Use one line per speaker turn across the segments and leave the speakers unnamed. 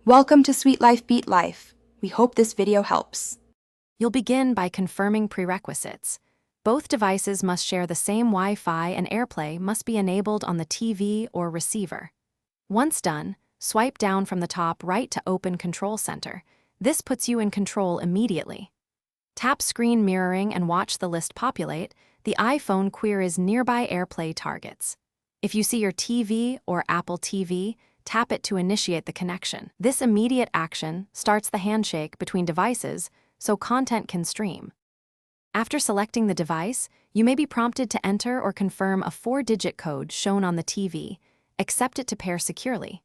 Welcome to Sweet Life Beat Life. We hope this video helps.
You'll begin by confirming prerequisites. Both devices must share the same Wi-Fi and AirPlay must be enabled on the TV or receiver. Once done, swipe down from the top right to open Control Center. This puts you in control immediately. Tap screen mirroring and watch the list populate. The iPhone queries nearby AirPlay targets. If you see your TV or Apple TV, tap it to initiate the connection. This immediate action starts the handshake between devices so content can stream. After selecting the device, you may be prompted to enter or confirm a 4-digit code shown on the TV. Accept it to pair securely.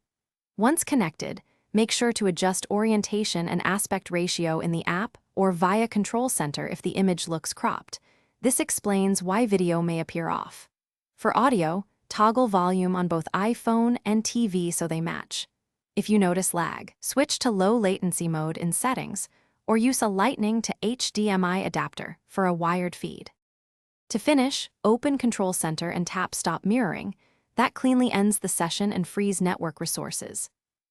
Once connected, make sure to adjust orientation and aspect ratio in the app or via Control Center if the image looks cropped. This explains why video may appear off. For audio, toggle volume on both iPhone and TV so they match. If you notice lag, switch to low latency mode in settings or use a Lightning to HDMI adapter for a wired feed. To finish, open Control Center and tap Stop Mirroring. That cleanly ends the session and frees network resources.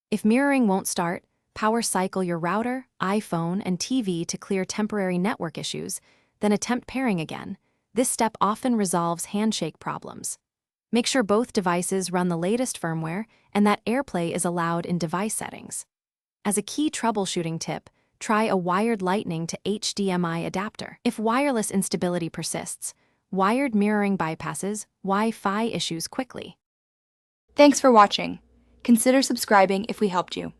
If mirroring won't start, power cycle your router, iPhone, and TV to clear temporary network issues, then attempt pairing again. This step often resolves handshake problems. Make sure both devices run the latest firmware and that AirPlay is allowed in device settings. As a key troubleshooting tip, try a wired Lightning to HDMI adapter. If wireless instability persists, wired mirroring bypasses Wi-Fi issues quickly.
Thanks for watching. Consider subscribing if we helped you.